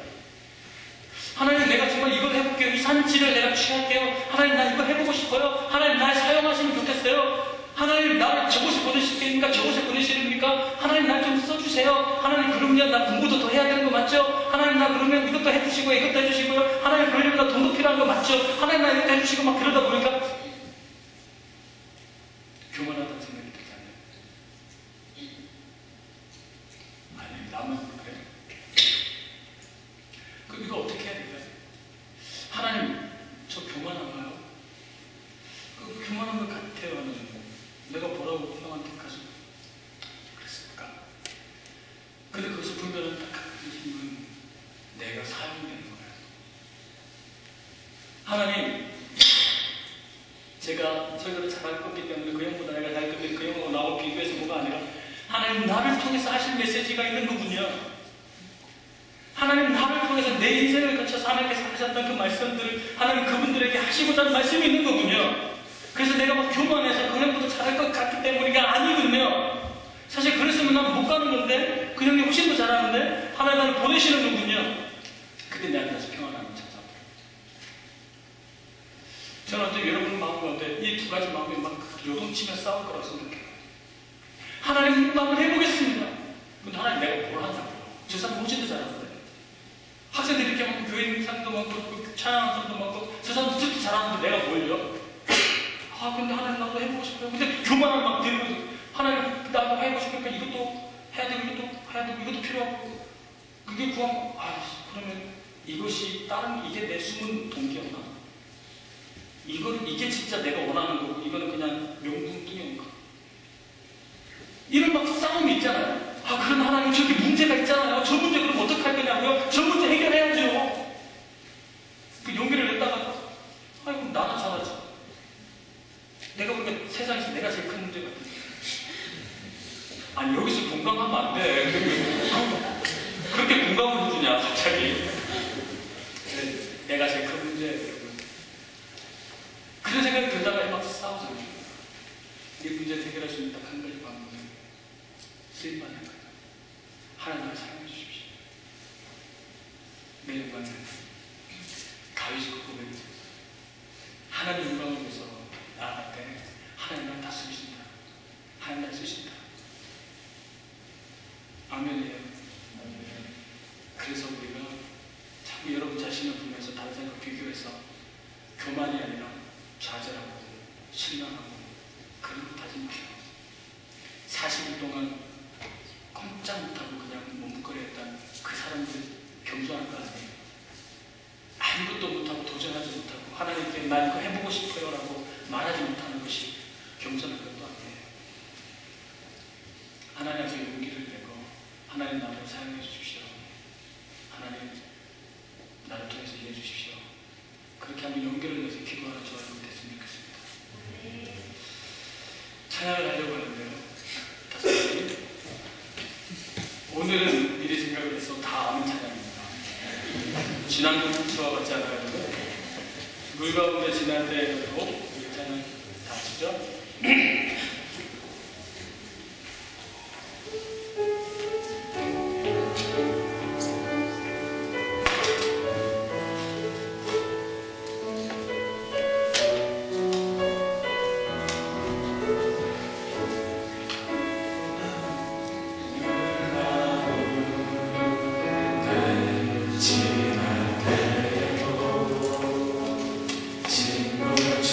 하나님 내가 정말 이걸 해보고 해볼게요. 이 산지를 내가 취할게요. 하나님 나 이거 해보고 싶어요. 하나님 날 사용하시면 좋겠어요. 하나님 나를 저곳에 보내시니까 저곳에 보내시니까 하나님 날 좀 써주세요. 하나님 그러면 나 공부도 더 해야 되는 거 맞죠? 하나님 나 그러면 이것도 해주시고 이것도 해주시고요. 하나님 그러려면 나 돈도 필요한 거 맞죠? 하나님 나 이것도 해주시고 막 그러다 보니까 교만하다는 생각이 들잖아요. 아니 나만 그래? 그럼 이거 어떻게 해야 될까요? 하나님 저 교만한가요? 그 교만한 것 같아요. 하나님. 내가 뭐라고 형한테 가서 그랬을까? 근데 거기서 분별은 딱 갖는 힘은 내가 사용되는 거예요. 하나님, 제가 설교를 잘할 거기 때문에 그 형보다 내가 잘할 거기 때문에 그 형하고 나하고 비교해서 뭐가 아니라 하나님 나를 통해서 하실 메시지가 있는 거군요. 하나님 나를 통해서 내 인생을 거쳐서 하나님께서 하셨던 그 말씀들을 하나님 그분들에게 하시고자 하는 말씀이 있는 거군요. 그래서 내가 막 교만해서 그 형보다 잘할 것 같기 때문이가 아니군요. 사실 그랬으면 난 못 가는 건데 그 형이 훨씬 더 잘하는데 하나님 나를 보내시는 거군요. 그때 내가 다시 평안함을 찾아버려요. 저는 어때 여러분 마음 가운데 이 두 가지 마음이 막 요동치며 싸울 거라고 생각해요. 하나님 마음을 해보겠습니다. 근데 하나님 내가 뭘 한다고요? 저 사람 훨씬 더 잘하는데 학생들이 이렇게 많고 교회 상도 많고 찬양하는 사람도 많고 저 사람도 저렇게 잘하는데 내가 뭘요? 아 근데 하나님 나도 해보고 싶어요. 근데 교만을 막 들고 하나님 나도 해보고 싶으니까 이것도 해야 되고 이것도 해야 되고 이것도 필요하고 그게 구하고 그러면 이것이 다른 이게 내 숨은 동기였나? 이게 진짜 내가 원하는 거고 이거는 그냥 명분뿐이었나? 이런 막 싸움이 있잖아요. 그럼 하나님 저기 문제가 있잖아요. 저 문제 그럼 어떻게 할 거냐고요? 저 문제 해결해야죠. 그 용기를 냈다가 그럼 나는 잘하지. 내가 보니까 세상에서 내가 제일 큰 문제 같은데. 아니 여기서 공감하면 안 돼. 그렇게 공감을 해주냐 갑자기. 내가 제일 큰 문제예요. 그런 생각이 들다가 막 싸우잖아요. 이 문제 해결할 수 있는 딱 한 가지 방법은 쓰임받는 거예요. 하나님을 사랑해 주십시오. 내 영광은 다윗이 그 고백을 하나님 영광을 위해서 나아갈 때 하나님 날 다스리신다. 하나님 날 쓰신다. 아멘이에요. 그래서 우리가 자꾸 여러분 자신을 보면서 다른 사람과 비교해서 교만이 아니라 좌절하고 실망하고 그런 것 하지 마세요. 40일 동안 꼼짝 못하고 그냥 머뭇거렸던 그 사람들 겸손한 거 아니에요. 아무것도 못하고 도전하지 못하고 하나님께 나 이거 해보고 싶어요 라고 말하지 못하는 것이 겸손한 것도 아니에요. 하나님 앞에 용기를 내고 하나님 나를 사용해 주십시오. 하나님 나를 통해서 일해 주십시오. 그렇게 하면 용기를 내서 기도하는 저와 여러분 됐으면 좋겠습니다. 찬양을 하려고 하는데요. 다섯 가지. 오늘은 미리 생각을 해서 다 아는 찬양입니다. 지난번 저와 같지 않아가지고 물 가운데 지날 때에도 이 찬양 다 아시죠?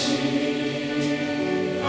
친구지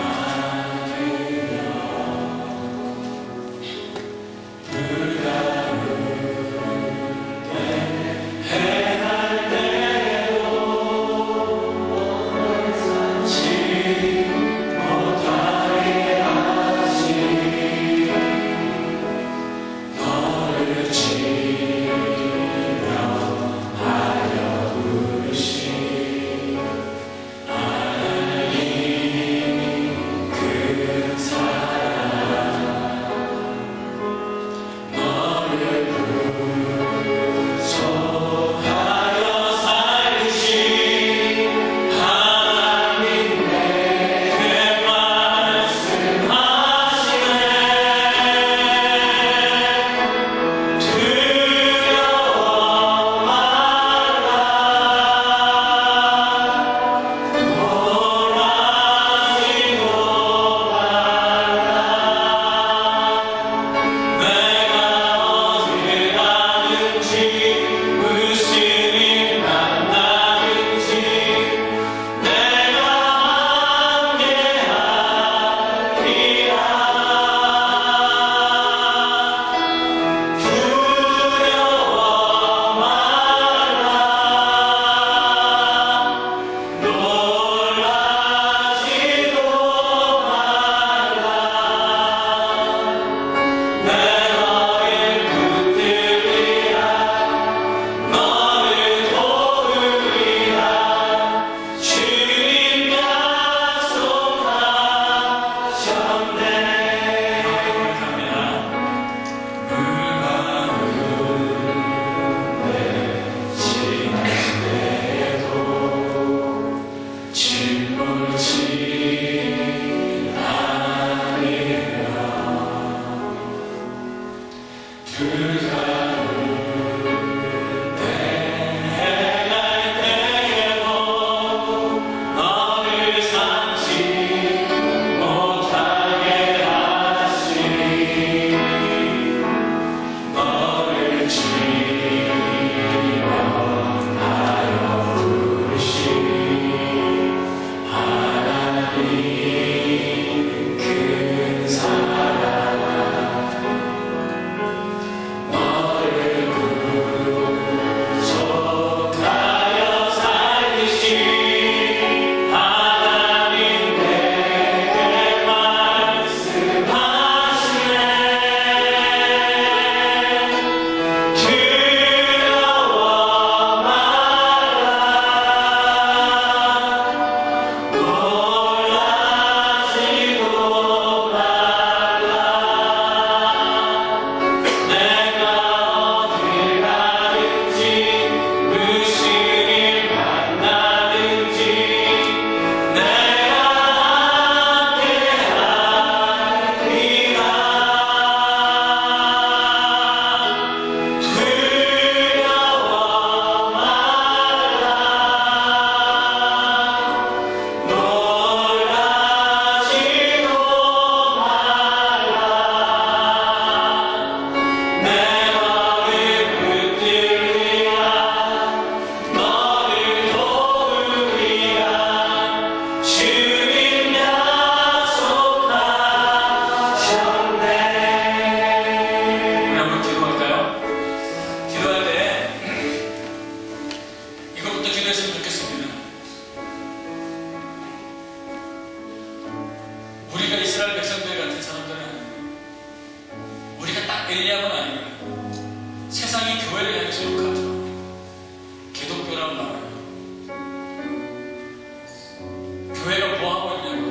느꼈습니다. 우리가 이스라엘 백성들 같은 사람들은 우리가 딱 엘리야만 아니면 세상이 교회를 향해서 욕하죠. 기독교라고 말해요. 교회가 뭐하고 있냐고,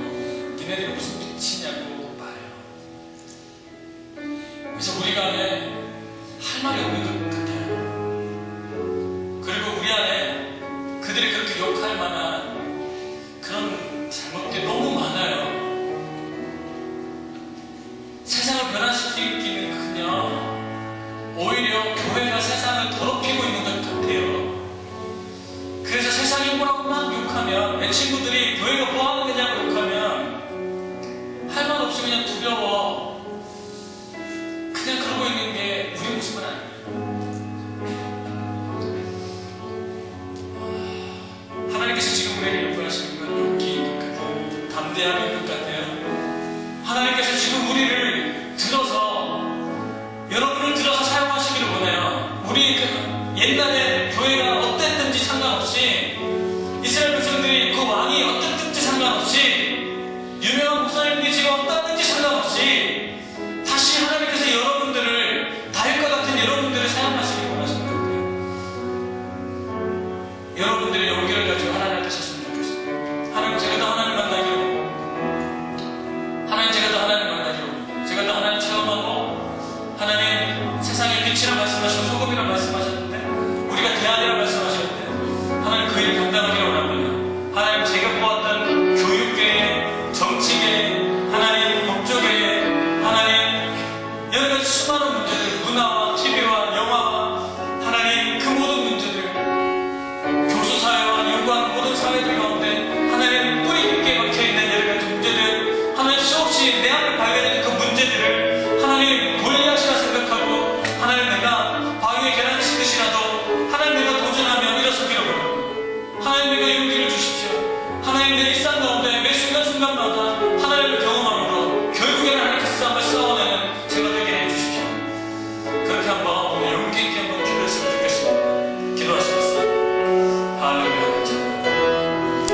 니네들이 무슨 빛이냐고 말해요. 그래서 우리가 안에 할 말이 없는 것 같아요. 그리고 우리 안에 그들이 그렇게 욕할 만한 그런 잘못들이 너무 많아요. 세상을 변화시키기는커녕 오히려 교회가 세상을 더럽히고 있는 것 같아요. 그래서 세상이 뭐라고 막 욕하면, 내 친구들이 교회가 뭐 하는 거냐고 욕하면 할 말 없이 그냥 두려워, 그냥 그러고 있는 게 우리 모습은 아니에요. 하나님께서 지금